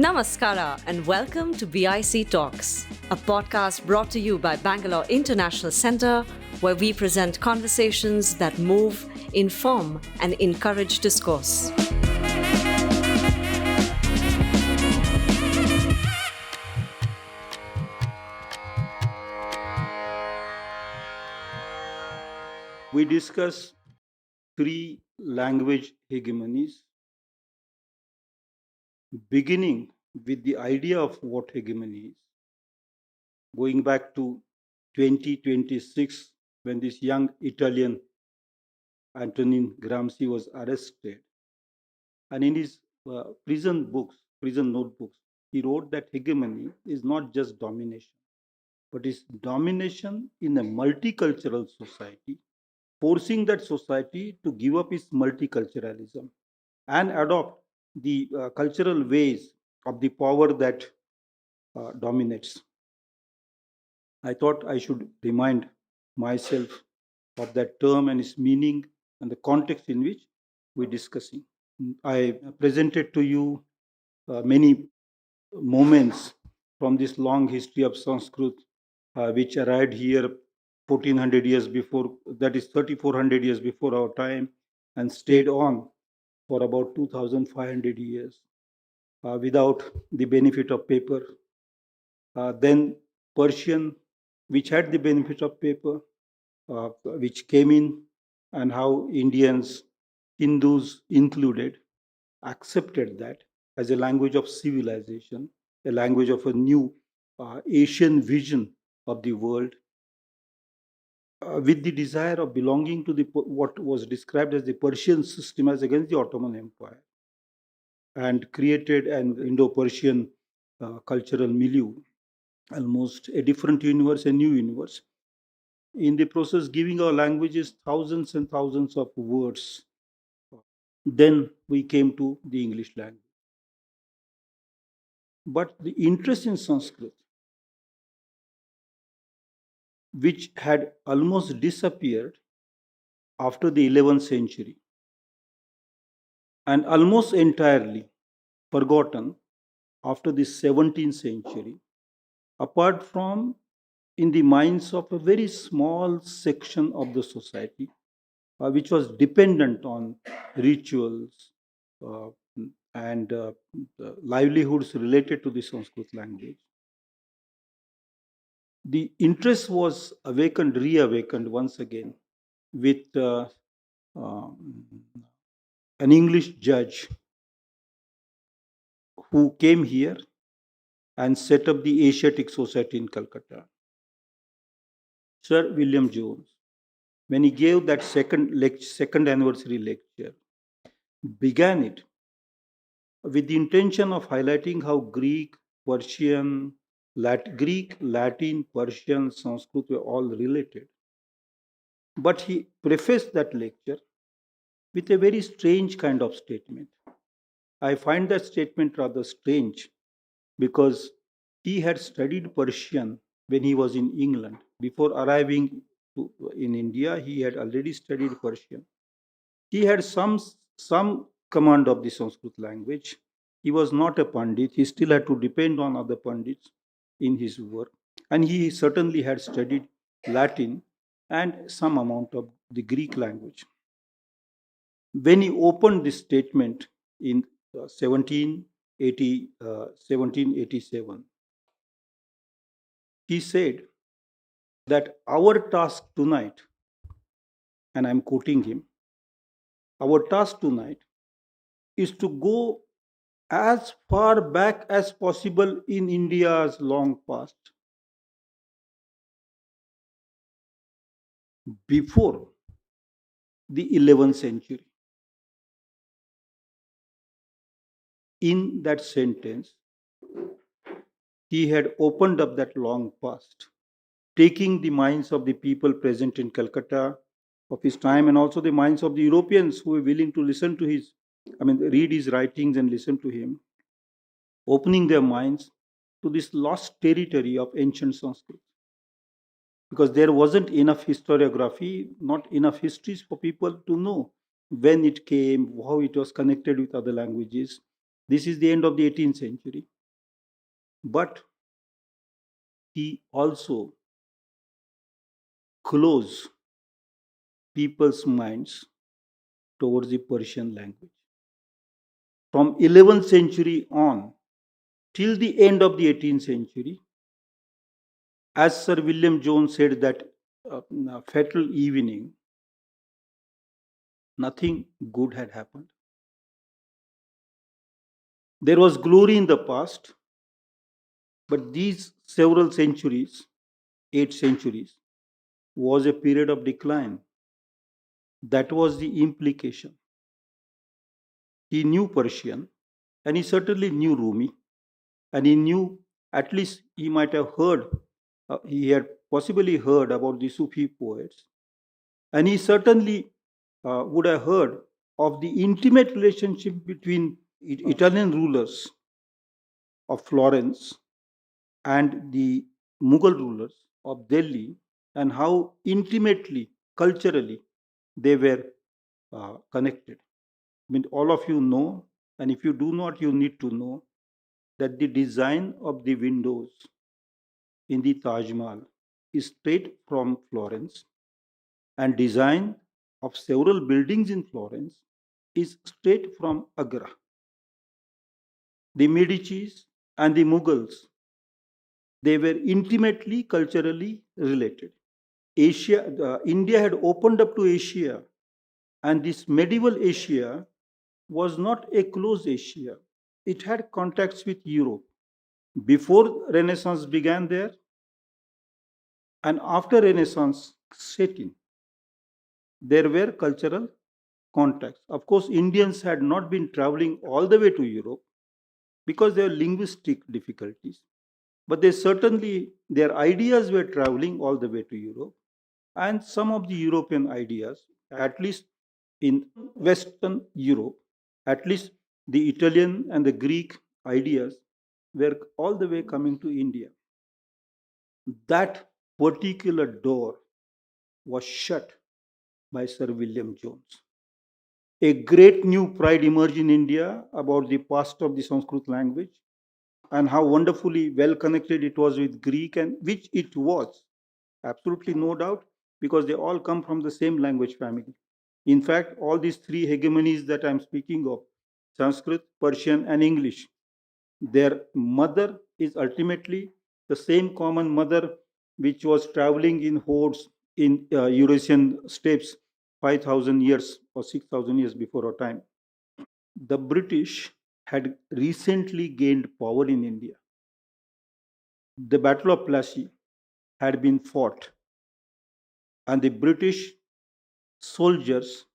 Namaskara and welcome to BIC Talks, a podcast brought to you by Bangalore International Centre, where we present conversations that move, inform, and encourage discourse. We discuss three language hegemonies, beginning with the idea of what hegemony is, going back to 2026 when this young Italian Antonin Gramsci was arrested. And in his prison notebooks, he wrote that hegemony is not just domination, but is domination in a multicultural society, forcing that society to give up its multiculturalism and adopt the cultural ways of the power that dominates. I thought I should remind myself of that term and its meaning and the context in which we're discussing. I presented to you many moments from this long history of Sanskrit, which arrived here 1400 years before, that is 3400 years before our time, and stayed on for about 2500 years without the benefit of paper. Then Persian, which had the benefit of paper, which came in, and how Indians, Hindus included, accepted that as a language of civilization, a language of a new Asian vision of the world, with the desire of belonging to what was described as the Persian system as against the Ottoman Empire, and created an Indo-Persian cultural milieu, almost a different universe, a new universe. In the process, giving our languages thousands and thousands of words. Then we came to the English language. But the interest in Sanskrit, which had almost disappeared after the 11th century and almost entirely forgotten after the 17th century, apart from in the minds of a very small section of the society, which was dependent on rituals and livelihoods related to the Sanskrit language. The interest was reawakened once again with an English judge who came here and set up the Asiatic Society in Calcutta, Sir William Jones. When he gave that second anniversary lecture, began it with the intention of highlighting how Greek, Latin, Persian, Sanskrit were all related. But he prefaced that lecture with a very strange kind of statement. I find that statement rather strange because he had studied Persian when he was in England. Before arriving in India, he had already studied Persian. He had some command of the Sanskrit language. He was not a Pandit. He still had to depend on other Pandits in his work. And he certainly had studied Latin and some amount of the Greek language. When he opened this statement in 1787, he said that our task tonight, and I'm quoting him, our task tonight is to go as far back as possible in India's long past, before the 11th century. In that sentence, he had opened up that long past, taking the minds of the people present in Calcutta of his time and also the minds of the Europeans who were willing to listen to read his writings and listen to him, opening their minds to this lost territory of ancient Sanskrit. Because there wasn't enough historiography, not enough histories for people to know when it came, how it was connected with other languages. This is the end of the 18th century. But he also closed people's minds towards the Persian language. From 11th century on till the end of the 18th century, as Sir William Jones said that fatal evening, nothing good had happened. There was glory in the past, but these several centuries, 8 centuries, was a period of decline. That was the implication. He knew Persian, and he certainly knew Rumi, and he knew, at least he might have heard, he had possibly heard about the Sufi poets, and he certainly would have heard of the intimate relationship between Italian rulers of Florence and the Mughal rulers of Delhi, and how intimately, culturally, they were connected. I mean, all of you know, and if you do not, you need to know that the design of the windows in the Taj Mahal is straight from Florence, and design of several buildings in Florence is straight from Agra. The Medicis and the Mughals, they were intimately culturally related. India had opened up to Asia, and this medieval Asia was not a closed Asia. It had contacts with Europe. Before Renaissance began there, and after Renaissance set in, there were cultural contacts. Of course, Indians had not been traveling all the way to Europe because there were linguistic difficulties. But they certainly, their ideas were traveling all the way to Europe. And some of the European ideas, at least in Western Europe, at least the Italian and the Greek ideas were all the way coming to India. That particular door was shut by Sir William Jones. A great new pride emerged in India about the past of the Sanskrit language and how wonderfully well connected it was with Greek, and which it was, absolutely no doubt, because they all come from the same language family. In fact, all these three hegemonies that I'm speaking of, Sanskrit, Persian, and English, their mother is ultimately the same common mother which was traveling in hordes in Eurasian steppes 5,000 years or 6,000 years before our time. The British had recently gained power in India. The Battle of Plassey had been fought, and the British soldiers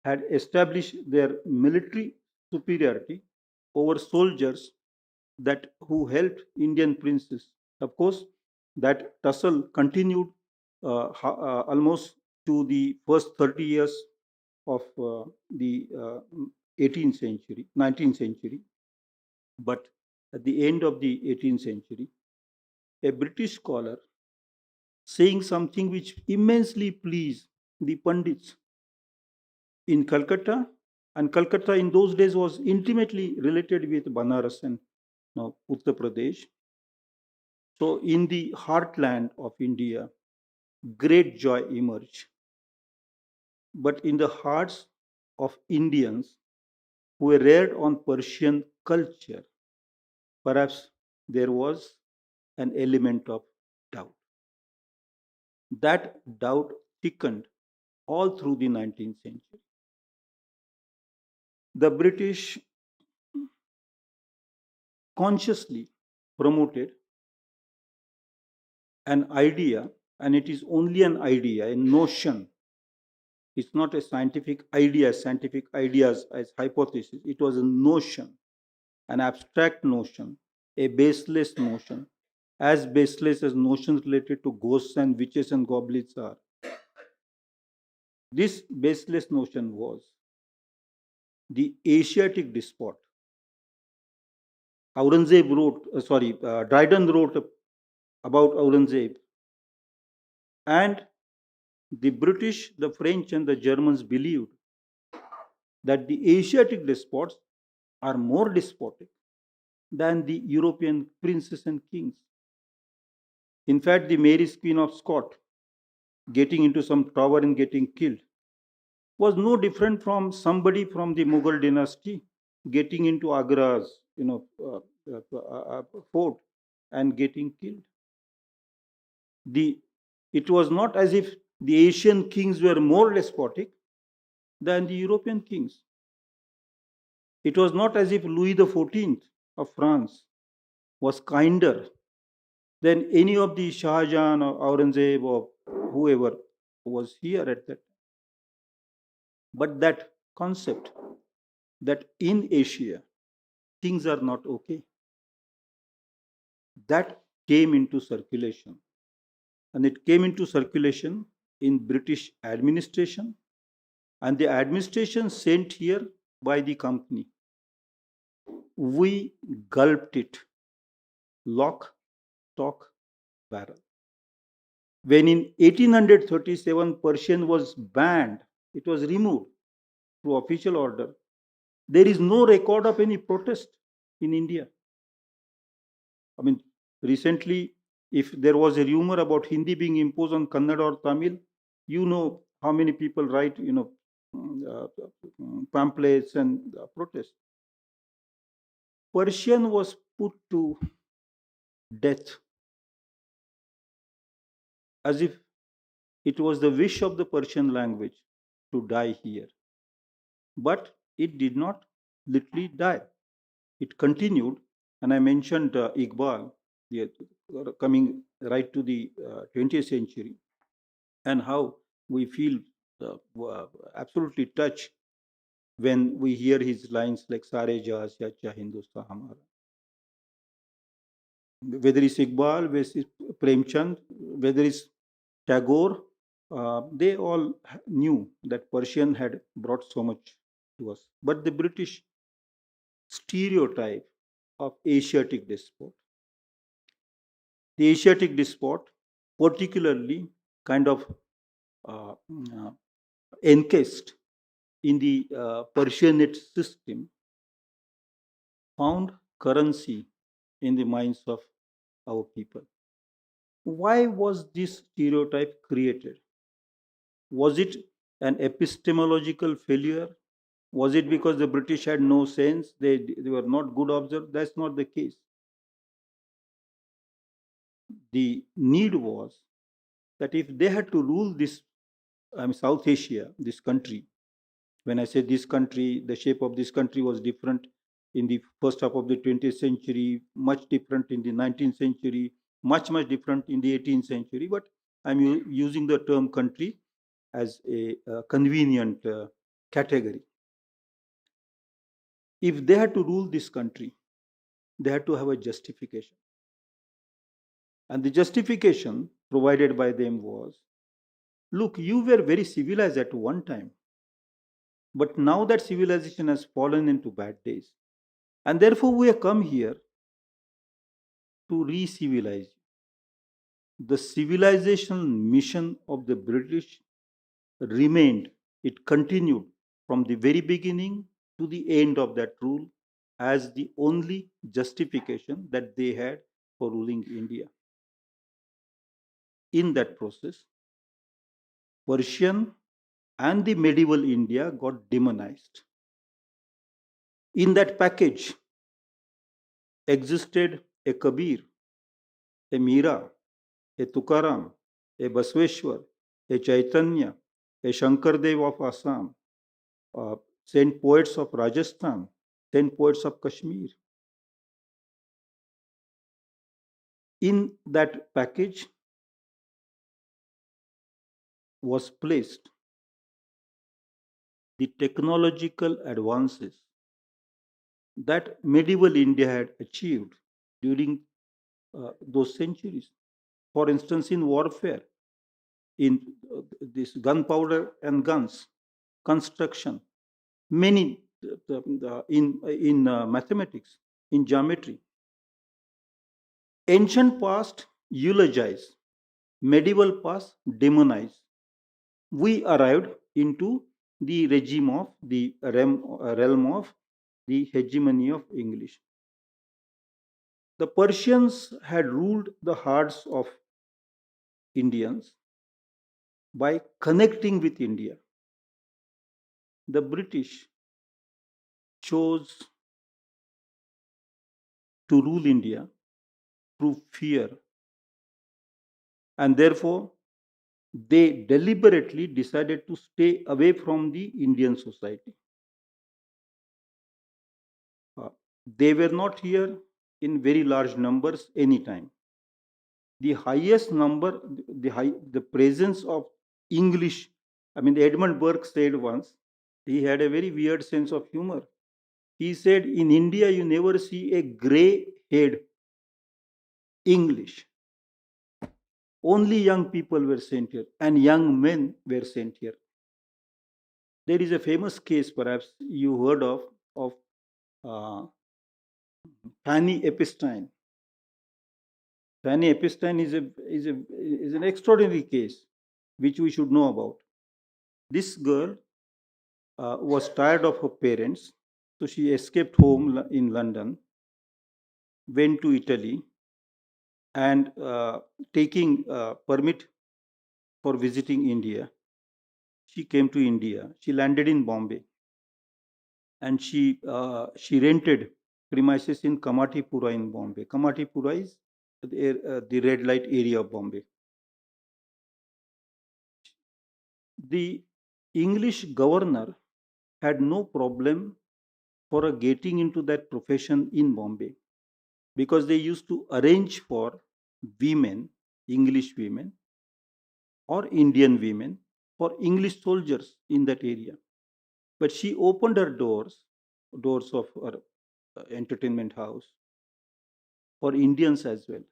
had established their military superiority over soldiers that who helped Indian princes. Of course, that tussle continued almost to the first 30 years of the 18th century, 19th century. But at the end of the 18th century, a British scholar saying something which immensely pleased the Pandits in Calcutta, and Calcutta in those days was intimately related with Banaras and now Uttar Pradesh. So, in the heartland of India, great joy emerged. But in the hearts of Indians who were reared on Persian culture, perhaps there was an element of doubt. That doubt thickened all through the 19th century. The British consciously promoted an idea, and it is only an idea, a notion. It's not a scientific idea, scientific ideas as hypothesis. It was a notion, an abstract notion, a baseless notion, as baseless as notions related to ghosts and witches and goblins are. This baseless notion was the Asiatic despot. Aurangzeb wrote, Dryden wrote about Aurangzeb, and the British, the French, and the Germans believed that the Asiatic despots are more despotic than the European princes and kings. In fact, the Mary's Queen of Scots getting into some tower and getting killed was no different from somebody from the Mughal dynasty getting into Agra's, fort and getting killed. The it was not as if the Asian kings were more despotic than the European kings. It was not as if Louis XIV of France was kinder than any of the Shah Jahan or Aurangzeb or whoever was here at that. But that concept that in Asia things are not okay, that came into circulation. And it came into circulation in British administration, and the administration sent here by the company. We gulped it, lock, stock, barrel. When in 1837 Persian was banned, it was removed through official order. There is no record of any protest in India. I mean, recently, if there was a rumor about Hindi being imposed on Kannada or Tamil, you know how many people write, pamphlets and protests. Persian was put to death as if it was the wish of the Persian language to die here. But it did not literally die. It continued, and I mentioned Iqbal, coming right to the 20th century, and how we feel absolutely touched when we hear his lines like Sare Jahaz Yacha Hindustan Hamara. Whether it's Iqbal, whether it's Premchand, whether it's Tagore, they all knew that Persian had brought so much to us. But the British stereotype of Asiatic despot, the Asiatic despot, particularly kind of uh, uh, encased in the Persianate system, found currency in the minds of our people. Why was this stereotype created? Was it an epistemological failure? Was it because the British had no sense? They were not good observers? That's not the case. The need was that if they had to rule this, South Asia, this country, when I say this country, the shape of this country was different in the first half of the 20th century, much different in the 19th century, much different in the 18th century. But I'm using the term country as a convenient category. If they had to rule this country, they had to have a justification. And the justification provided by them was, look, you were very civilized at one time, but now that civilization has fallen into bad days. And therefore, we have come here to re civilize you. The civilization mission of the British remained, it continued from the very beginning to the end of that rule as the only justification that they had for ruling India. In that process, Persian and the medieval India got demonized. In that package existed a Kabir, a Mira, a Tukaram, a Basweshwar, a Chaitanya, a Shankardev of Assam, Saint poets of Rajasthan, Saint poets of Kashmir. In that package was placed the technological advances that medieval India had achieved during those centuries. For instance, in warfare, in this gunpowder and guns, construction, many in mathematics, in geometry. Ancient past eulogize, medieval past demonize. We arrived into the regime of the realm of the hegemony of English. The Persians had ruled the hearts of Indians by connecting with India. The British chose to rule India through fear, and therefore they deliberately decided to stay away from the Indian society. Uh, they were not here in very large numbers anytime. The highest number, the presence of English. I mean, Edmund Burke said once, he had a very weird sense of humor. He said, in India, you never see a gray haired English. Only young people were sent here, and young men were sent here. There is a famous case, perhaps you heard of uh, Fanny Epstein. Fanny Epstein is an extraordinary case which we should know about. This girl was tired of her parents, so she escaped home in London, went to Italy, and taking permit for visiting India, she came to India. She landed in Bombay, and she rented premises in Kamatipura in Bombay. Kamatipura is the red light area of Bombay. The English governor had no problem for getting into that profession in Bombay because they used to arrange for women, English women, or Indian women, for English soldiers in that area. But she opened her doors of her entertainment house for Indians as well.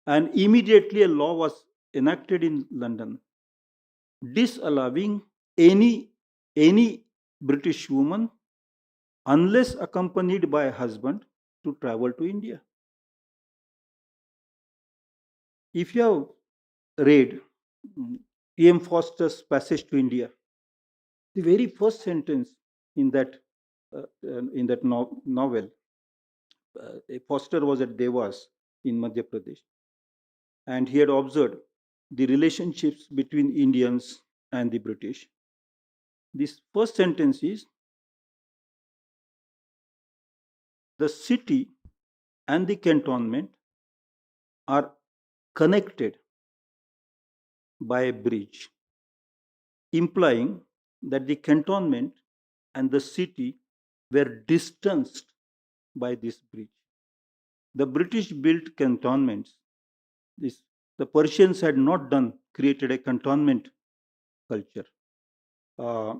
And immediately a law was enacted in London disallowing any British woman, unless accompanied by a husband, to travel to India. If you have read P.M. Foster's Passage to India, the very first sentence in that novel, Foster was at Devas in Madhya Pradesh, and he had observed the relationships between Indians and the British. This first sentence is, the city and the cantonment are connected by a bridge, implying that the cantonment and the city were distanced by this bridge. The British built cantonments. This, the Persians had not created a cantonment culture. Uh,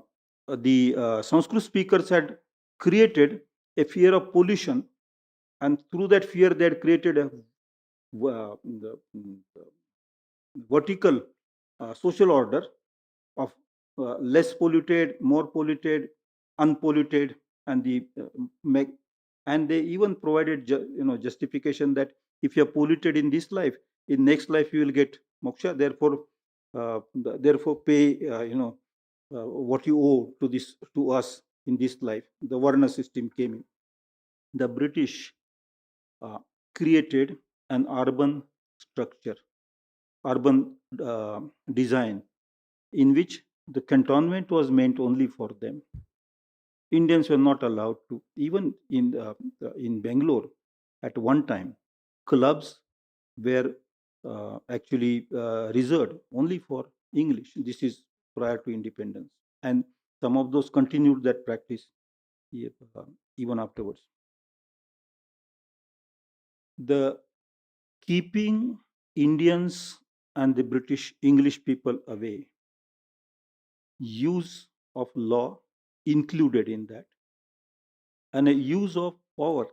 the Sanskrit speakers had created a fear of pollution, and through that fear, they had created the vertical social order of less polluted, more polluted, unpolluted, and and they even provided justification that if you are polluted in this life, in next life you will get moksha. Therefore pay what you owe to us in this life. The Varna system came in. The British uh, created an urban structure, urban design, in which the cantonment was meant only for them. Indians were not allowed to. Even in Bangalore, at one time, clubs were actually reserved only for English. This is prior to independence, and some of those continued that practice uh, even afterwards. The keeping Indians and the British English people away, use of law included in that, and a use of power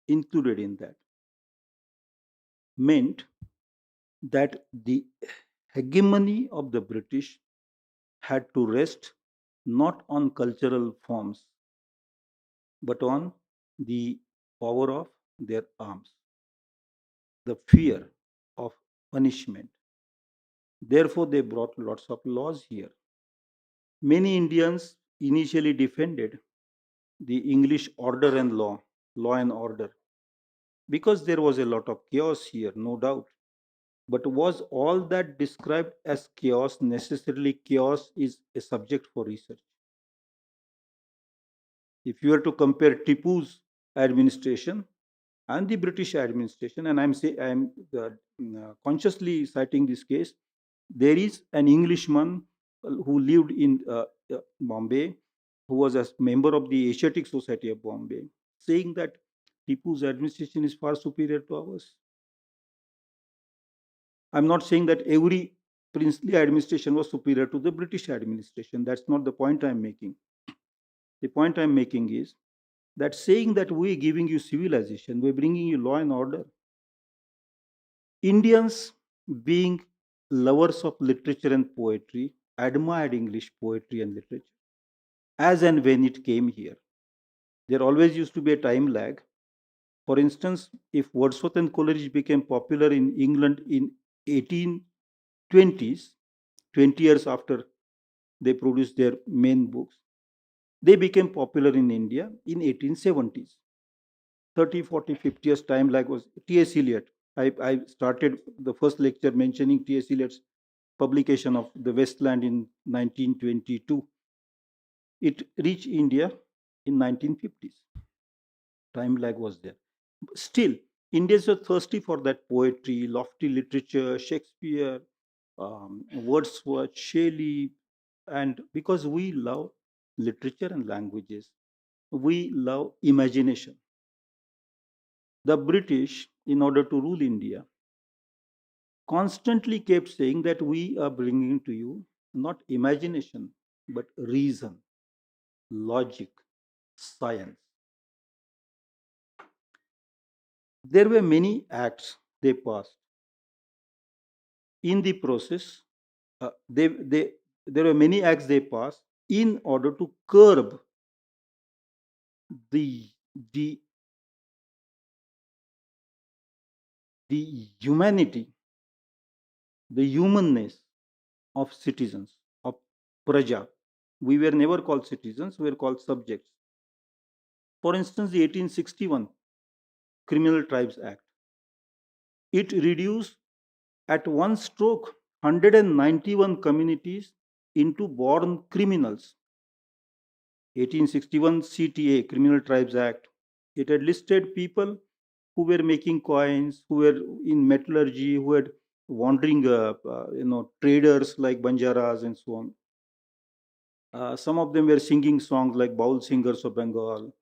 included in that, meant that the hegemony of the British had to rest not on cultural forms but on the power of their arms, the fear of punishment. Therefore, they brought lots of laws here. Many Indians initially defended the English order and law and order. because there was a lot of chaos here, no doubt. But was all that described as chaos necessarily chaos is a subject for research? If you were to compare Tipu's administration and the British administration, and I'm consciously citing this case, there is an Englishman who lived in Bombay, who was a member of the Asiatic Society of Bombay, saying that Tipu's administration is far superior to ours. I'm not saying that every princely administration was superior to the British administration. That's not the point I'm making. The point I'm making is that saying that we're giving you civilization, we're bringing you law and order. Indians, being lovers of literature and poetry, admired English poetry and literature as and when it came here. There always used to be a time lag. For instance, if Wordsworth and Coleridge became popular in England in 1820s, 20 years after they produced their main books, they became popular in India in 1870s. 30, 40, 50 years time lag was T.S. Eliot. I started the first lecture mentioning T.S. Eliot's publication of The Westland in 1922. It reached India in 1950s. Time lag was there. Still, Indians were thirsty for that poetry, lofty literature, Shakespeare, Wordsworth, Shelley, and because we love literature and languages, we love imagination. The British, in order to rule India, constantly kept saying that we are bringing to you not imagination, but reason, logic, science. There were many acts they passed. In the process, there were many acts they passed in order to curb the, the, the humanity, the humanness of citizens, of praja. We were never called citizens, we were called subjects. For instance, the 1861 Criminal Tribes Act. It reduced at one stroke 191 communities into born criminals. 1861 CTA, Criminal Tribes Act. It had listed people who were making coins, who were in metallurgy, who had wandering, traders like Banjaras and so on. Some of them were singing songs like Baul Singers of Bengal.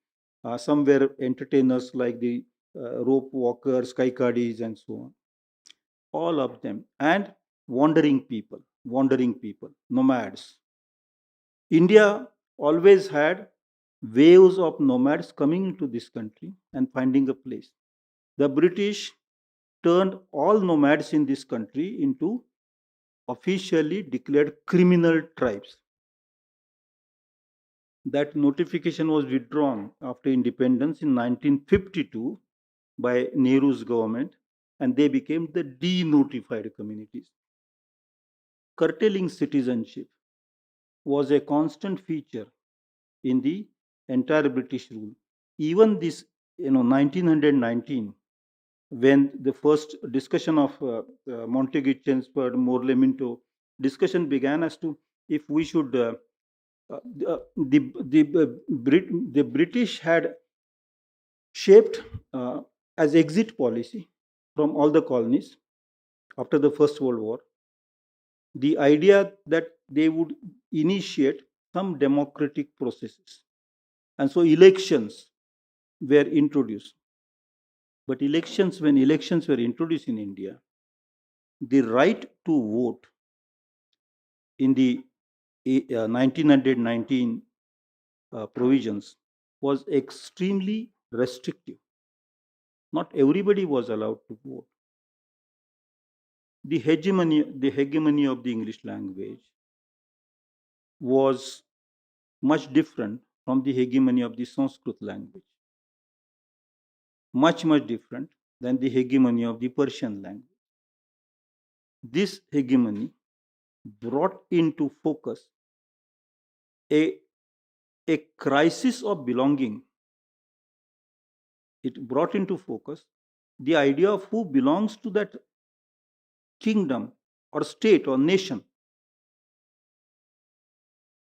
Some were entertainers like the rope walkers, kaikadis, and so on. All of them. And wandering people, nomads. India always had waves of nomads coming into this country and finding a place. The British turned all nomads in this country into officially declared criminal tribes. That notification was withdrawn after independence in 1952 by Nehru's government, and they became the denotified communities. Curtailing citizenship was a constant feature in the entire British rule. Even this, 1919, when the first discussion of Montagu Chelmsford, Morley Minto discussion began as to if we should, the British had shaped as exit policy from all the colonies after the First World War the idea that they would initiate some democratic processes. And so elections were introduced. But when elections were introduced in India, the right to vote in the 1919 provisions was extremely restrictive. Not everybody was allowed to vote. The hegemony of the English language was much different from the hegemony of the Sanskrit language. Much, much different than the hegemony of the Persian language. This hegemony brought into focus a, a crisis of belonging. It brought into focus the idea of who belongs to that kingdom or state or nation.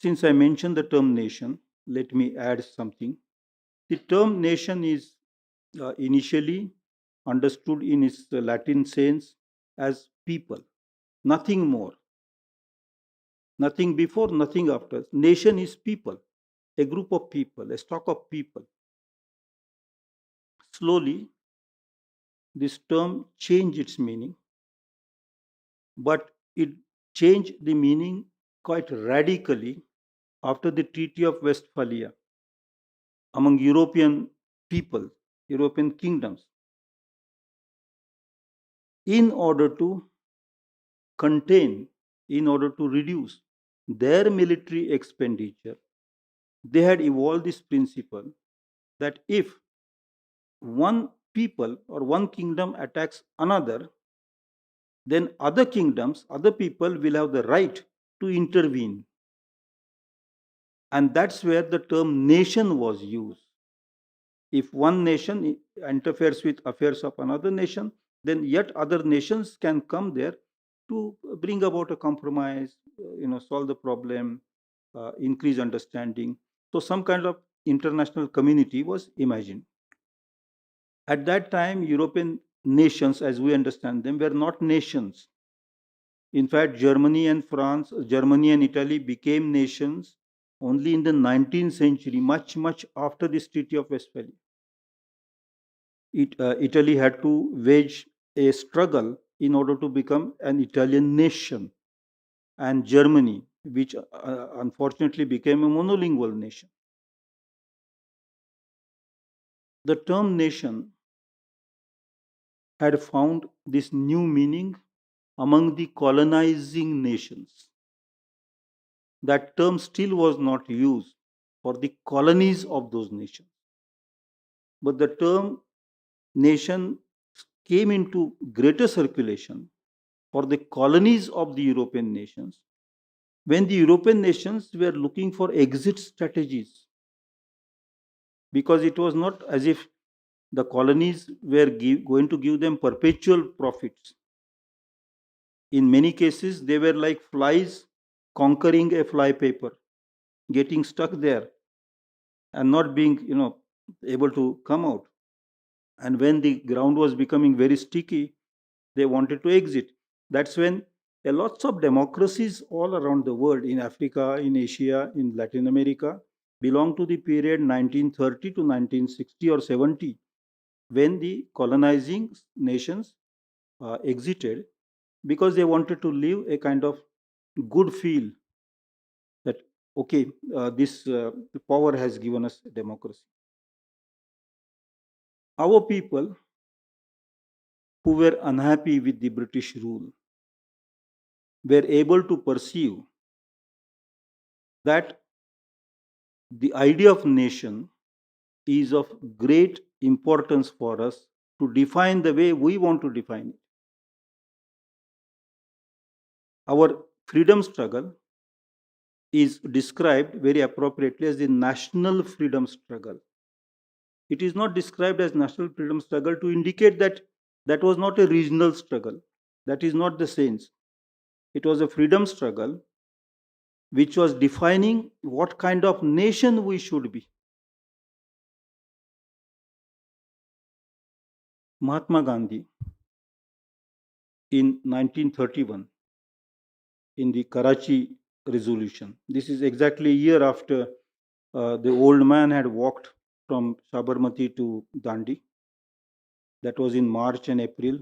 Since I mentioned the term nation, let me add something. The term nation is initially understood in its Latin sense as people, nothing more, nothing before, nothing after. Nation is people, a group of people, a stock of people. Slowly, this term changed its meaning, but it changed the meaning quite radically after the Treaty of Westphalia among European people, European kingdoms, in order to contain, in order to reduce their military expenditure. They had evolved this principle that if one people or one kingdom attacks another, then other kingdoms, other people will have the right to intervene. And that's where the term nation was used. If one nation interferes with affairs of another nation, then yet other nations can come there to bring about a compromise, solve the problem, increase understanding. So some kind of international community was imagined. At that time, European nations, as we understand them, were not nations. In fact, Germany and France, Germany and Italy became nations only in the 19th century, much, much after this Treaty of Westphalia. Italy had to wage a struggle in order to become an Italian nation, and Germany, which unfortunately became a monolingual nation. The term nation had found this new meaning among the colonizing nations. That term still was not used for the colonies of those nations. But the term nation came into greater circulation for the colonies of the European nations when the European nations were looking for exit strategies. Because it was not as if the colonies were going to give them perpetual profits. In many cases, they were like flies conquering a flypaper, getting stuck there and not being, able to come out. And when the ground was becoming very sticky, they wanted to exit. That's when a lots of democracies all around the world, in Africa, in Asia, in Latin America, belong to the period 1930 to 1960 or 70, when the colonizing nations exited because they wanted to live a kind of good feel that, okay, this power has given us democracy. Our people who were unhappy with the British rule were able to perceive that the idea of nation is of great importance for us to define the way we want to define it. Our freedom struggle is described very appropriately as the national freedom struggle. It is not described as national freedom struggle to indicate that that was not a regional struggle. That is not the sense. It was a freedom struggle which was defining what kind of nation we should be. Mahatma Gandhi, in 1931, in the Karachi resolution, this is exactly a year after the old man had walked from Sabarmati to Dandi. That was in March and April.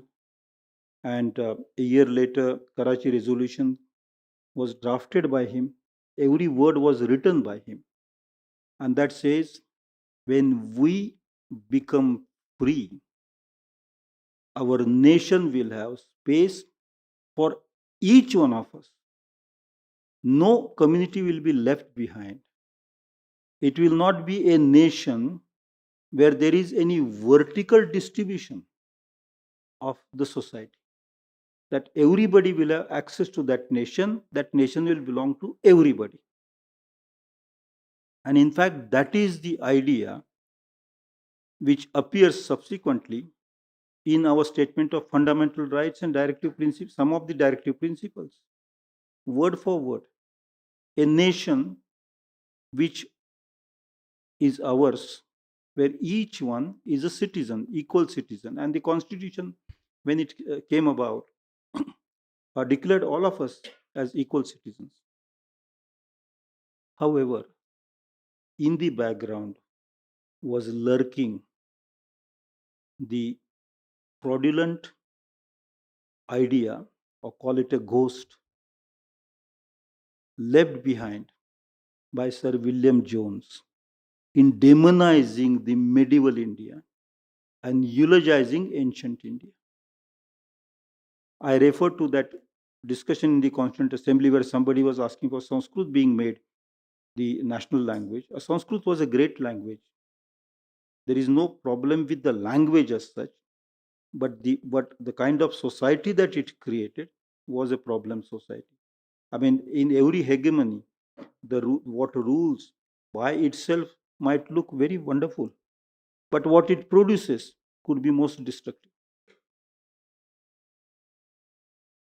And a year later, Karachi resolution was drafted by him. Every word was written by him. And that says, when we become free, our nation will have space for each one of us. No community will be left behind. It will not be a nation where there is any vertical distribution of the society. That everybody will have access to that nation will belong to everybody. And in fact, that is the idea which appears subsequently in our statement of fundamental rights and directive principles, some of the directive principles, word for word. A nation which is ours, where each one is a citizen, equal citizen. And the Constitution, when it came about, declared all of us as equal citizens. However, in the background was lurking the fraudulent idea, or call it a ghost, left behind by Sir William Jones in demonizing the medieval India and eulogizing ancient India. I refer to that discussion in the Constituent Assembly where somebody was asking for Sanskrit being made the national language. Sanskrit was a great language. There is no problem with the language as such, but the kind of society that it created was a problem society. I mean, in every hegemony, what rules by itself might look very wonderful, but what it produces could be most destructive.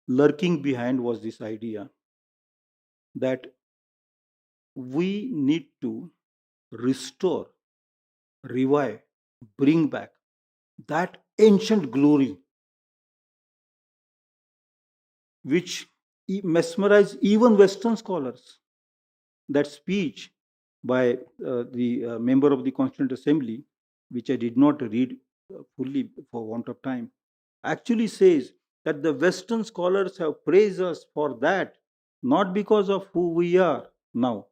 Lurking behind was this idea that we need to restore, revive, bring back that ancient glory which mesmerized even Western scholars. That speech by the member of the Constituent Assembly, which I did not read fully for want of time, actually says that the Western scholars have praised us for that, not because of who we are now.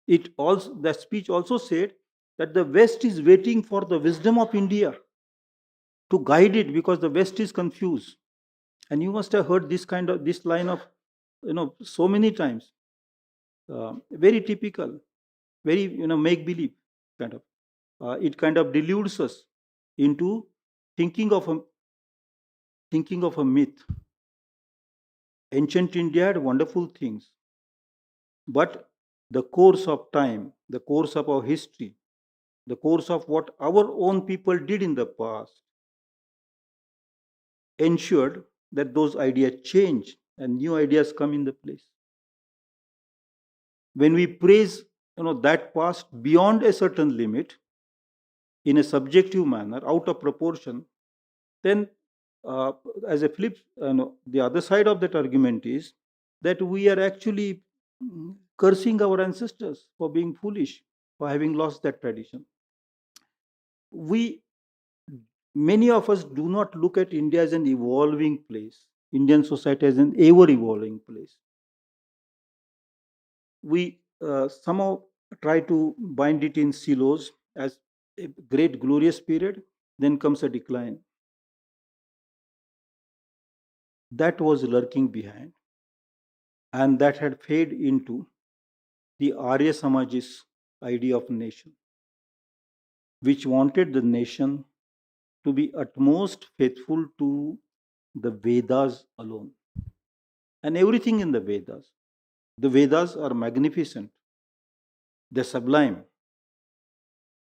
It also, the speech also said that the West is waiting for the wisdom of India to guide it because the West is confused. And you must have heard this line of so many times. Very typical, very make believe kind of. It kind of deludes us into thinking of a myth. Ancient India had wonderful things, but the course of time, the course of our history, the course of what our own people did in the past ensured that those ideas change and new ideas come in the place. When we praise that past beyond a certain limit in a subjective manner, out of proportion, then uh, as a flip, the other side of that argument is that we are actually cursing our ancestors for being foolish, for having lost that tradition. We, many of us, do not look at India as an evolving place, Indian society as an ever evolving place. We somehow try to bind it in silos as a great glorious period, then comes a decline. That was lurking behind, and that had faded into the Arya Samaj's idea of nation, which wanted the nation to be utmost faithful to the Vedas alone and everything in the Vedas. The Vedas are magnificent, they're sublime.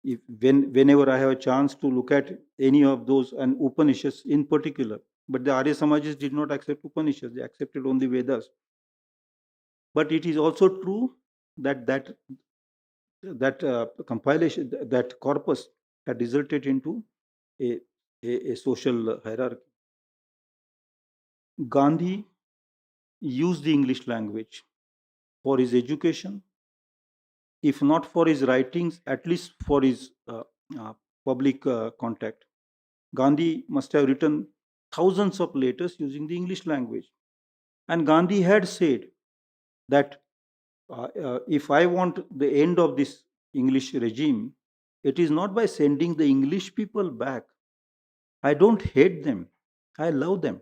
Whenever I have a chance to look at any of those, and Upanishads in particular, but the Arya Samajas did not accept Upanishads, they accepted only Vedas. But it is also true that compilation, that corpus, had resulted into a, a social hierarchy. Gandhi used the English language for his education, if not for his writings, at least for his uh, public contact. Gandhi must have written thousands of letters using the English language. And Gandhi had said that if I want the end of this English regime, it is not by sending the English people back. I don't hate them, I love them.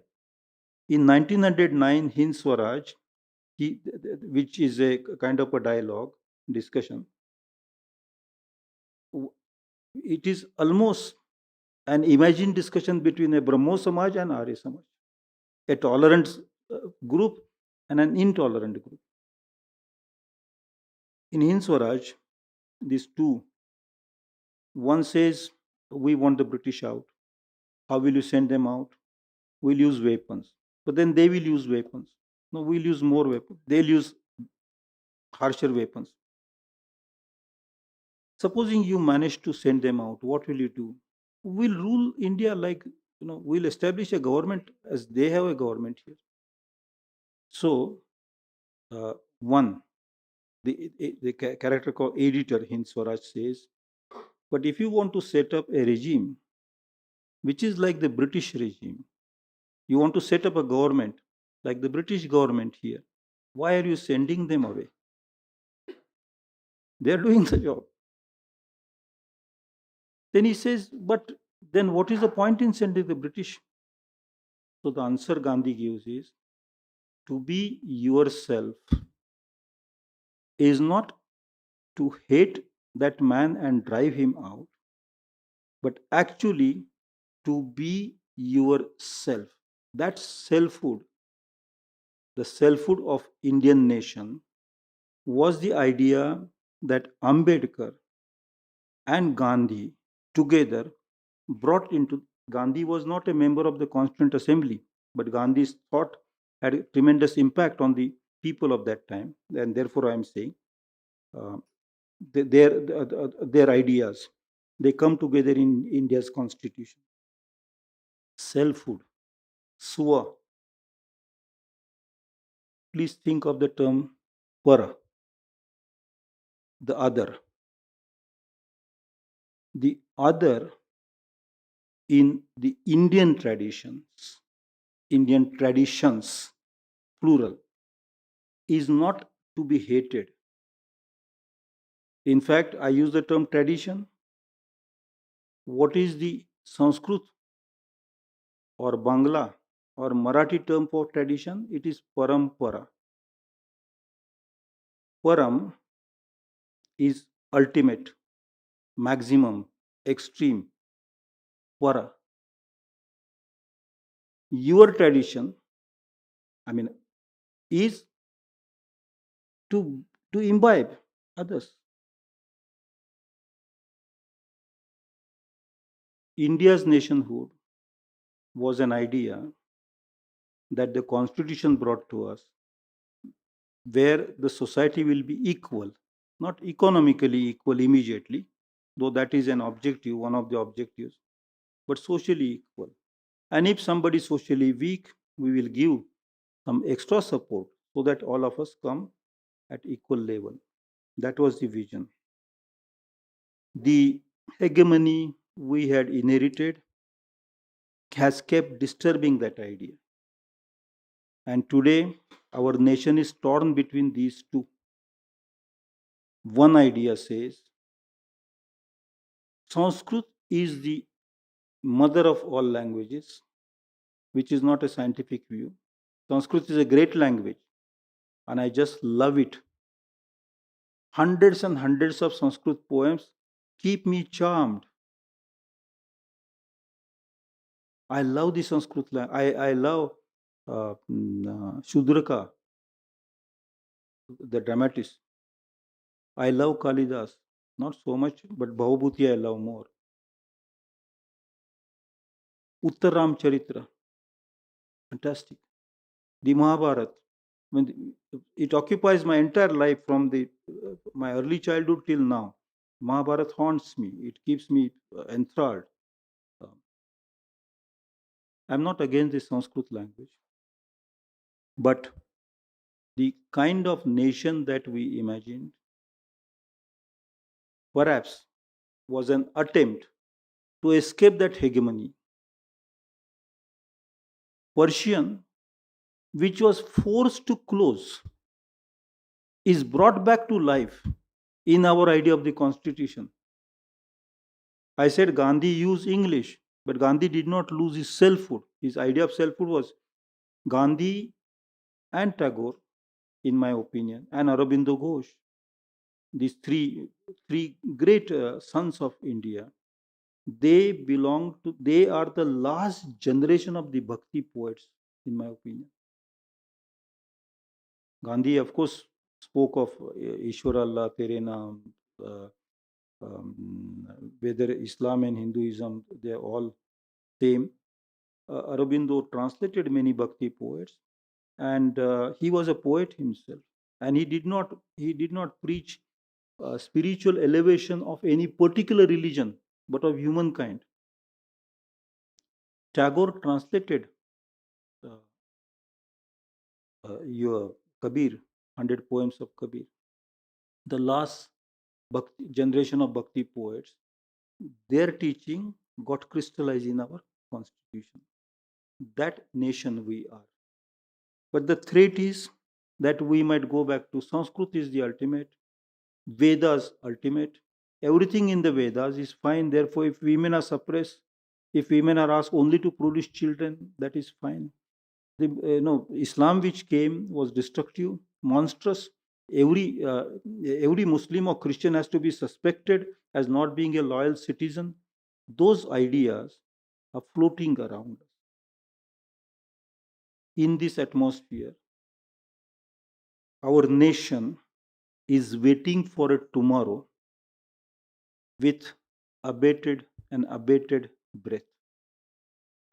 In 1909, Hind Swaraj, which is a kind of a dialogue, discussion, it is almost an imagined discussion between a Brahmo Samaj and Arya Samaj, a tolerant group and an intolerant group. In Hind Swaraj, these two, one says, we want the British out. How will you send them out? We'll use weapons. But then they will use weapons. No, we'll use more weapons. They'll use harsher weapons. Supposing you manage to send them out, what will you do? We'll rule India like, we'll establish a government as they have a government here. So, one, the character called editor, Hind Swaraj says, but if you want to set up a regime, which is like the British regime, you want to set up a government like the British government here, why are you sending them away? They are doing the job. Then he says, but then what is the point in sending the British? So the answer Gandhi gives is, to be yourself is not to hate that man and drive him out, but actually to be yourself. That's selfhood. The selfhood of Indian nation was the idea that Ambedkar and Gandhi together brought into. Gandhi was not a member of the Constituent Assembly, but Gandhi's thought had a tremendous impact on the people of that time, and therefore I am saying uh, their ideas, they come together in India's constitution. Selfhood, swa. Please think of the term para, the other. The other in the Indian traditions, plural, is not to be hated. In fact, I use the term tradition. What is the Sanskrit or Bangla or Marathi term for tradition? It is parampara. Param is ultimate, maximum, extreme. Para. Your tradition, I mean, is to imbibe others. India's nationhood was an idea that the constitution brought to us, where the society will be equal, not economically equal immediately, though that is an objective, one of the objectives, but socially equal. And if somebody is socially weak, we will give some extra support so that all of us come at equal level. That was the vision. The hegemony we had inherited has kept disturbing that idea. And today, our nation is torn between these two. One idea says Sanskrit is the mother of all languages, which is not a scientific view. Sanskrit is a great language, and I just love it. Hundreds and hundreds of Sanskrit poems keep me charmed. I love the Sanskrit language. I love Shudraka, the dramatist. I love Kalidas. Not so much, but Bhavabhuti I love more. Uttaram Charitra, fantastic. The Mahabharata, it occupies my entire life from my early childhood till now. Mahabharata haunts me. It keeps me enthralled. I'm not against the Sanskrit language, but the kind of nation that we imagined perhaps was an attempt to escape that hegemony. Persian, which was forced to close, is brought back to life in our idea of the constitution. I said Gandhi used English, but Gandhi did not lose his selfhood. His idea of selfhood was Gandhi and Tagore, in my opinion, and Aurobindo Ghosh. These three great sons of India, they are the last generation of the Bhakti poets, in my opinion. Gandhi, of course, spoke of Ishwar Allah, Tere Naam, whether Islam and Hinduism, they all Same, Aurobindo translated many Bhakti poets, and he was a poet himself, and he did not preach spiritual elevation of any particular religion, but of humankind. Tagore translated uh, your Kabir, 100 poems of Kabir. The last generation of Bhakti poets, their teaching got crystallized in our constitution. That nation we are. But the threat is that we might go back to Sanskrit is the ultimate, Vedas ultimate. Everything in the Vedas is fine. Therefore, if women are suppressed, if women are asked only to produce children, that is fine. No, Islam which came was destructive, monstrous. Every Muslim or Christian has to be suspected as not being a loyal citizen. Those ideas are floating around us. In this atmosphere, our nation is waiting for a tomorrow with abated breath.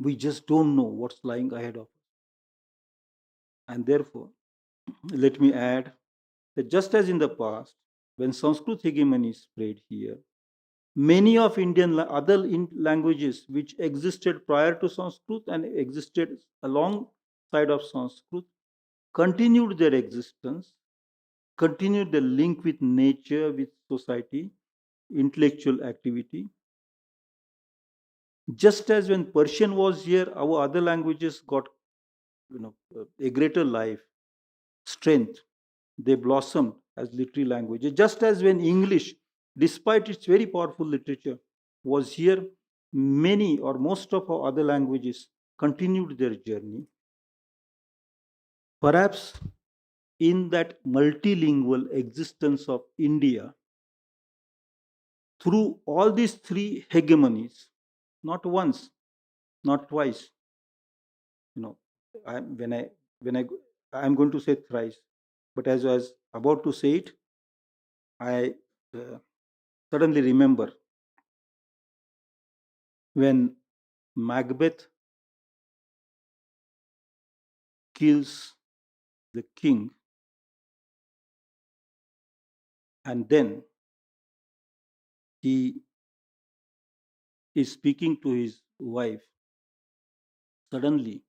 We just don't know what's lying ahead of us. And therefore, let me add that just as in the past, when Sanskrit hegemony spread here, many of Indian other languages which existed prior to Sanskrit and existed alongside of Sanskrit continued their existence, continued the link with nature, with society, intellectual activity. Just as when Persian was here, our other languages got a greater life, strength. They blossomed as literary languages. Just as when English, despite its very powerful literature, was here, many or most of our other languages continued their journey. Perhaps in that multilingual existence of India, through all these three hegemonies, not once, not twice, you know, I, when I I'm going to say thrice, but as I was about to say it, I uh, suddenly remember when Macbeth kills the king, and then he is speaking to his wife. Suddenly,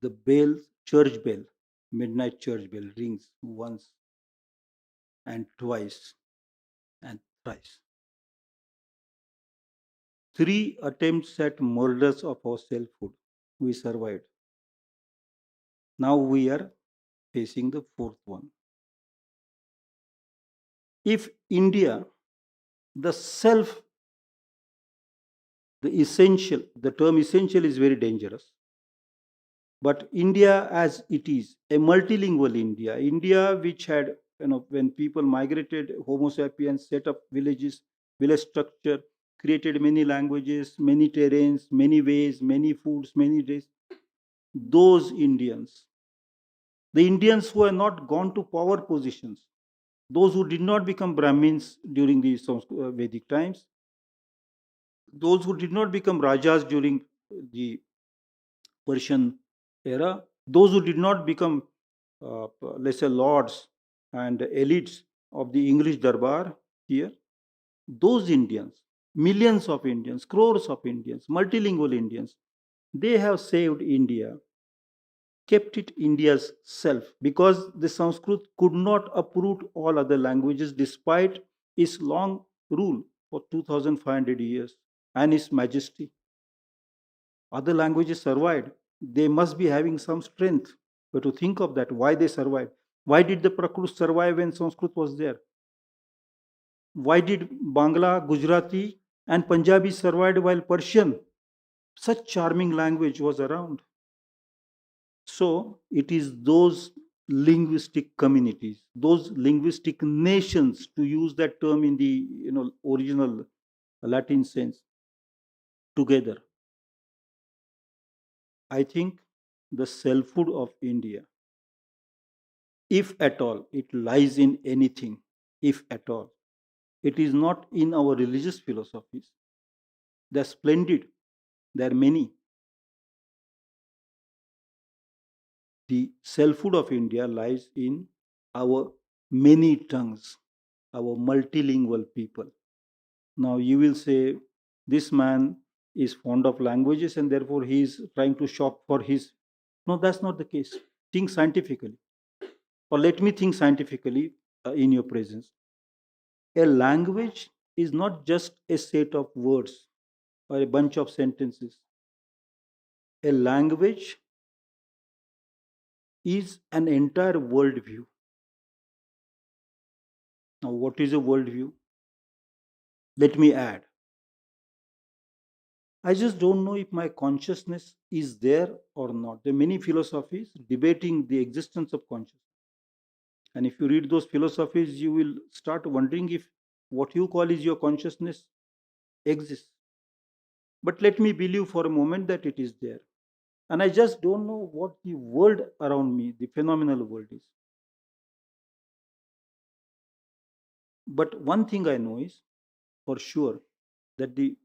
the church bell, midnight church bell rings once and twice and thrice. Three attempts at murders of our selfhood. We survived. Now we are facing the fourth one. If India, the self, the term essential is very dangerous. But India, as it is, a multilingual India, India which had, when people migrated, Homo sapiens set up villages, village structure, created many languages, many terrains, many ways, many foods, many days. Those Indians, the Indians who have not gone to power positions, those who did not become Brahmins during the Vedic times, those who did not become Rajas during the Persian era, those who did not become, let's say, lords and elites of the English Darbar here, those Indians, millions of Indians, crores of Indians, multilingual Indians, they have saved India, kept it India's self, because the Sanskrit could not uproot all other languages despite its long rule for 2500 years and its majesty. Other languages survived. They must be having some strength. But to think of that, why they survived? Why did the Prakrit survive when Sanskrit was there? Why did Bangla, Gujarati, and Punjabi survive while Persian, such charming language, was around? So it is those linguistic communities, those linguistic nations, to use that term in the original Latin sense, together. I think the selfhood of India, if at all it lies in anything, if at all, it is not in our religious philosophies. They're splendid. There are many. The selfhood of India lies in our many tongues, our multilingual people. Now, you will say, this man is fond of languages and therefore he is trying to shop for his. No, that's not the case. Think scientifically. Or let me think scientifically in your presence. A language is not just a set of words or a bunch of sentences. A language is an entire worldview. Now, what is a worldview? Let me add. I just don't know if my consciousness is there or not. There are many philosophies debating the existence of consciousness. And if you read those philosophies, you will start wondering if what you call is your consciousness exists. But let me believe for a moment that it is there. And I just don't know what the world around me, the phenomenal world is. But one thing I know is for sure that the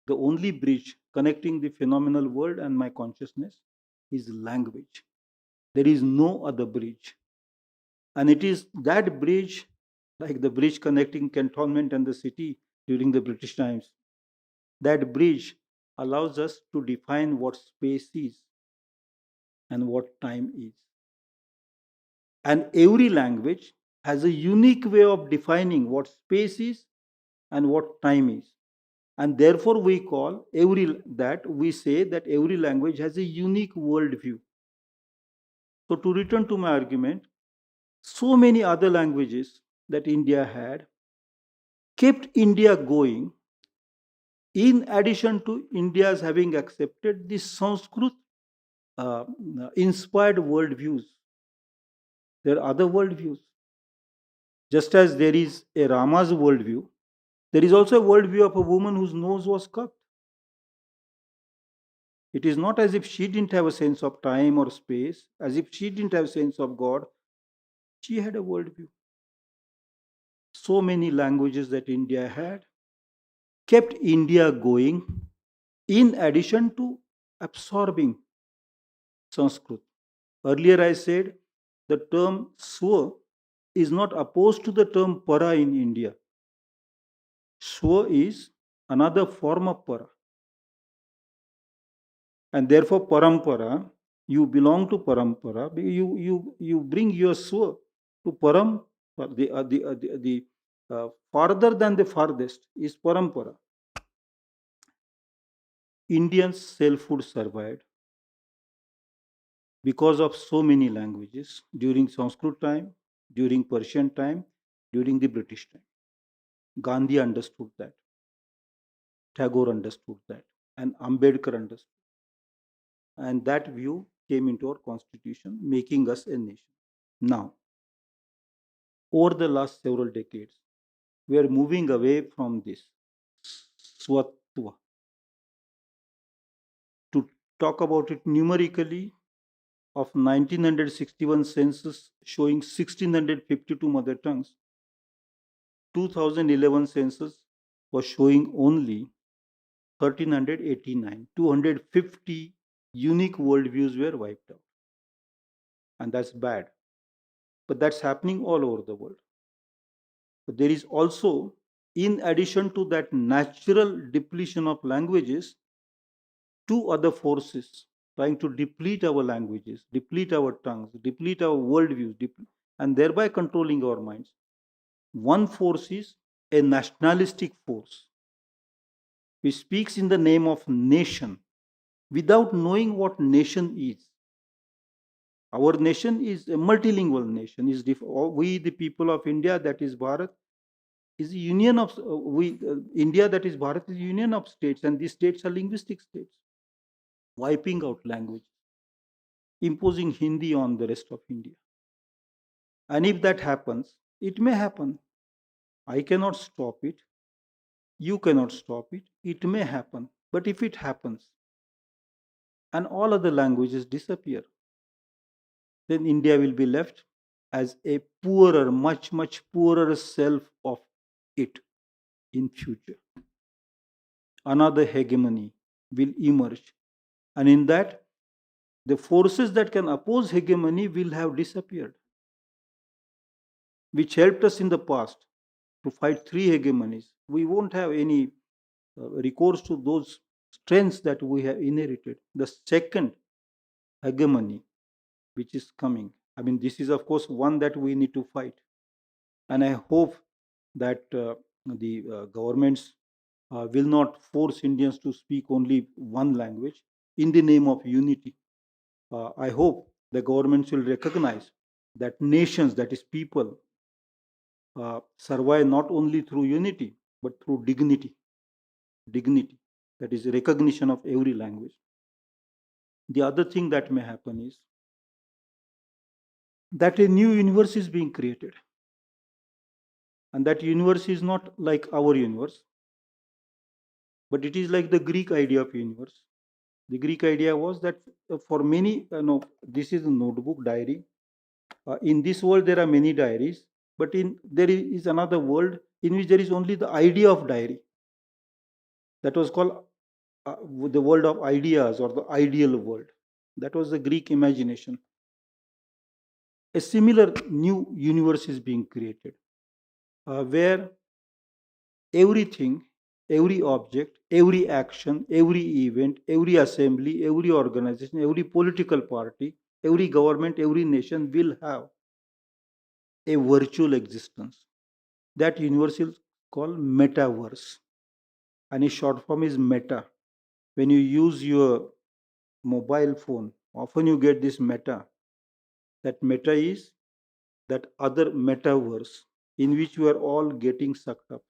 only bridge connecting the phenomenal world and my consciousness is language. There is no other bridge. And it is that bridge, like the bridge connecting cantonment and the city during the British times, that bridge allows us to define what space is and what time is. And every language has a unique way of defining what space is and what time is. And therefore, we say that every language has a unique worldview. So, to return to my argument, so many other languages that India had kept India going, in addition to India's having accepted the Sanskrit uh, inspired worldviews. There are other worldviews. Just as there is a Rama's worldview, there is also a worldview of a woman whose nose was cut. It is not as if she didn't have a sense of time or space, as if she didn't have a sense of God. She had a worldview. So many languages that India had kept India going, in addition to absorbing Sanskrit. Earlier I said the term Swa is not opposed to the term Para in India. Swa is another form of Para. And therefore Parampara, you belong to Parampara. You bring your Swa to Param, the farther than the farthest is Parampara. Indian selfhood survived because of so many languages during Sanskrit time, during Persian time, during the British time. Gandhi understood that. Tagore understood that. And Ambedkar understood. And that view came into our constitution, making us a nation. Now, over the last several decades, we are moving away from this swatva. To talk about it numerically, of 1961 census showing 1652 mother tongues, 2011 census was showing only 1389. 250 unique worldviews were wiped out. And that's bad. But that's happening all over the world. But there is also, in addition to that natural depletion of languages, two other forces trying to deplete our languages, deplete our tongues, deplete our worldviews, and thereby controlling our minds. One force is a nationalistic force which speaks in the name of nation without knowing what nation is. Our nation is a multilingual nation. We, the people of India, that is Bharat, is a union of India, that is Bharat, is a union of states, and these states are linguistic states, wiping out language, imposing Hindi on the rest of India. And if that happens, it may happen. I cannot stop it. You cannot stop it. It may happen. But if it happens, and all other languages disappear, then India will be left as a poorer, much, much poorer self of it in future. Another hegemony will emerge. And in that, the forces that can oppose hegemony will have disappeared, which helped us in the past to fight three hegemonies. We won't have any recourse to those strengths that we have inherited. The second hegemony, which is coming, I mean, this is, of course, one that we need to fight. And I hope that the governments will not force Indians to speak only one language in the name of unity. I hope the governments will recognize that nations, that is people, survive not only through unity but through dignity. Dignity, that is recognition of every language. The other thing that may happen is that a new universe is being created, and that universe is not like our universe, but it is like the Greek idea of universe. The Greek idea was that for many, no, this is a notebook diary. In this world, there are many diaries, but in there is another world in which there is only the idea of diary. That was called uh, the world of ideas or the ideal world. That was the Greek imagination. A similar new universe is being created where everything, every object, every action, every event, every assembly, every organization, every political party, every government, every nation will have a virtual existence. That universe is called metaverse, and its short form is meta. When you use your mobile phone, often you get this meta. That meta is that other metaverse in which we are all getting sucked up.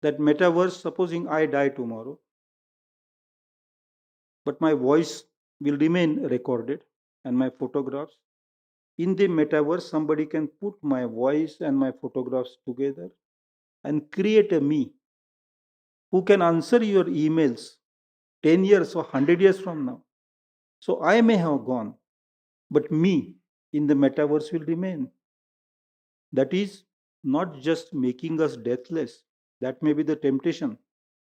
That metaverse, supposing I die tomorrow, but my voice will remain recorded and my photographs. In the metaverse, somebody can put my voice and my photographs together and create a me who can answer your emails 10 years or 100 years from now. So I may have gone, but me in the metaverse will remain. That is not just making us deathless. That may be the temptation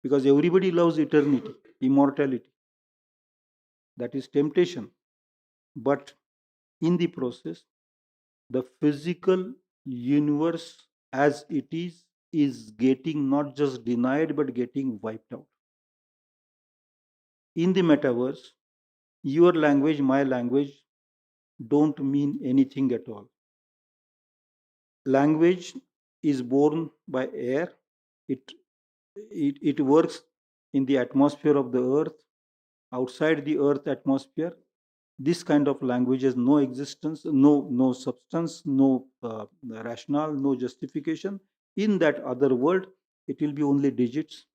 because everybody loves eternity, immortality. That is temptation. But in the process, the physical universe as it is getting not just denied but getting wiped out. In the metaverse, your language, my language don't mean anything at all. Language is born by air. It works in the atmosphere of the earth. Outside the earth atmosphere, this kind of language has no existence, no substance, no rationale, no justification. In that other world, it will be only digits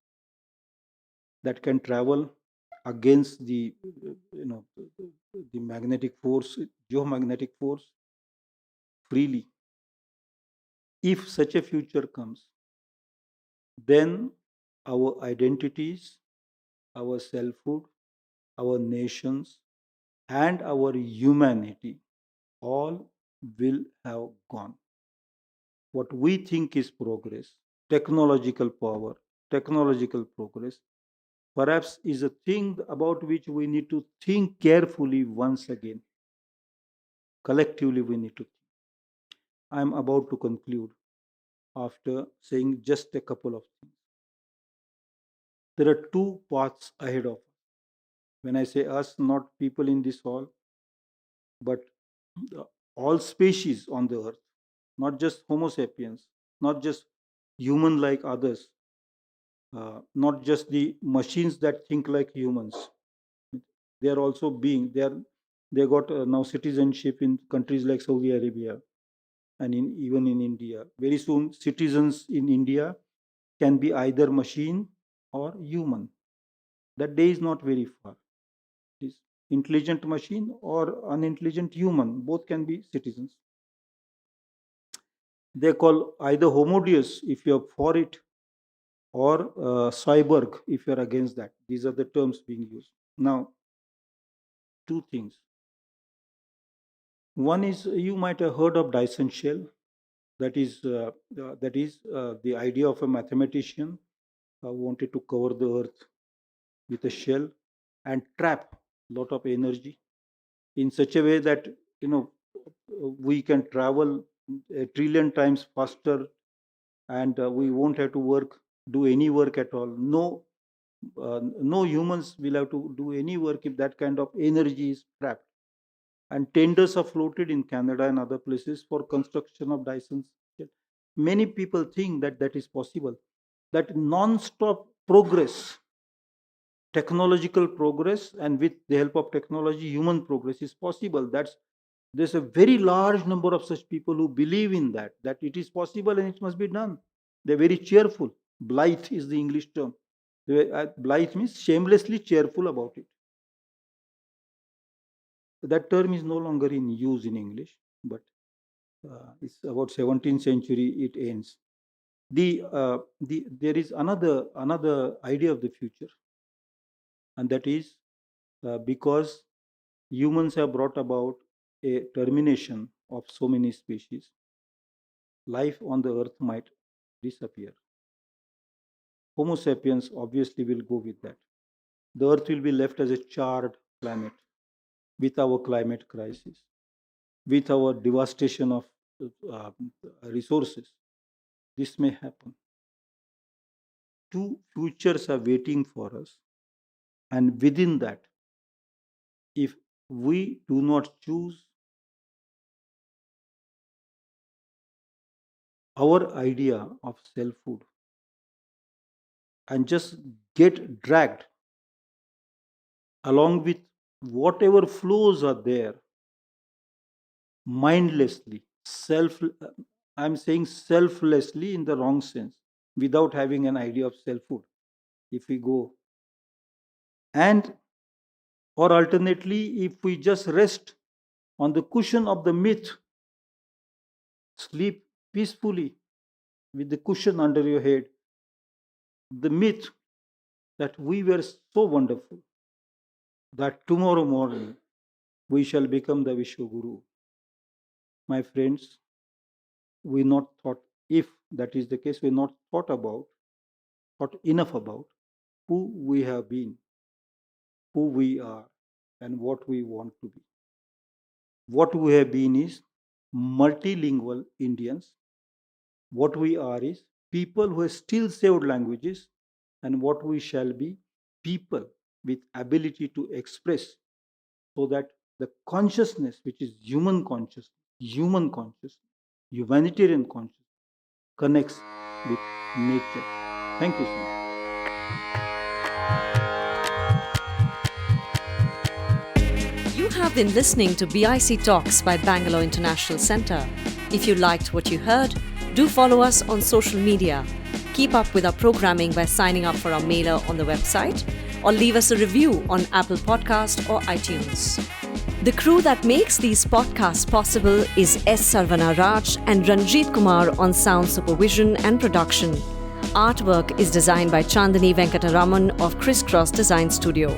that can travel against the the magnetic force, geomagnetic force freely. If such a future comes, then our identities, our selfhood, our nations, and our humanity all will have gone. What we think is progress, technological power, technological progress, perhaps is a thing about which we need to think carefully once again. Collectively, we need to think. I'm about to conclude after saying just a couple of things. There are two paths ahead of us. When I say us, not people in this hall, but all species on the earth, not just Homo sapiens, not just human like others, not just the machines that think like humans. They are also being. They got now citizenship in countries like Saudi Arabia and even in India. Very soon, citizens in India can be either machine or human. That day is not very far. It is intelligent machine or unintelligent human. Both can be citizens. They call either Homo Deus if you're for it, or cyborg if you're against that. These are the terms being used. Now, two things. One is you might have heard of Dyson shell. That is the idea of a mathematician who wanted to cover the earth with a shell and trap a lot of energy in such a way that we can travel a trillion times faster, and we won't have to do any work at all. No humans will have to do any work if that kind of energy is trapped. And tenders are floated in Canada and other places for construction of Dyson's. Many people think that that is possible. That non-stop progress, technological progress, and with the help of technology, human progress is possible. There's a very large number of such people who believe in that it is possible and it must be done. They're very cheerful. Blithe is the English term. Blithe means shamelessly cheerful about it. That term is no longer in use in English, but it's about 17th century it ends. There is another idea of the future, and that is because humans have brought about a termination of so many species, life on the earth might disappear. Homo sapiens obviously will go with that. The earth will be left as a charred planet with our climate crisis, with our devastation of resources. This may happen. Two futures are waiting for us, and within that, if we do not choose our idea of selfhood and just get dragged along with whatever flows are there mindlessly, I'm saying selflessly in the wrong sense, without having an idea of selfhood, if we go, and or alternately, if we just rest on the cushion of the myth, sleep peacefully with the cushion under your head, the myth that we were so wonderful that tomorrow morning we shall become the Vishwaguru. My friends, we not thought, if that is the case, we not thought enough about who we have been, who we are, and what we want to be. What we have been is multilingual Indians. What we are is people who have still saved languages, and what we shall be, people with ability to express, so that the consciousness, which is human consciousness, humanitarian consciousness, connects with nature. Thank you so much. You have been listening to BIC Talks by Bangalore International Centre. If you liked what you heard, do follow us on social media. Keep up with our programming by signing up for our mailer on the website, or leave us a review on Apple Podcast or iTunes. The crew that makes these podcasts possible is S. Sarvana Raj and Ranjit Kumar on sound supervision and production. Artwork is designed by Chandani Venkataraman of Crisscross Design Studio.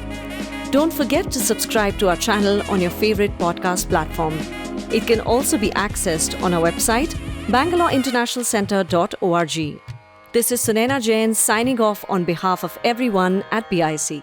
Don't forget to subscribe to our channel on your favorite podcast platform. It can also be accessed on our website, bangaloreinternationalcentre.org. This is Sunaina Jain signing off on behalf of everyone at BIC.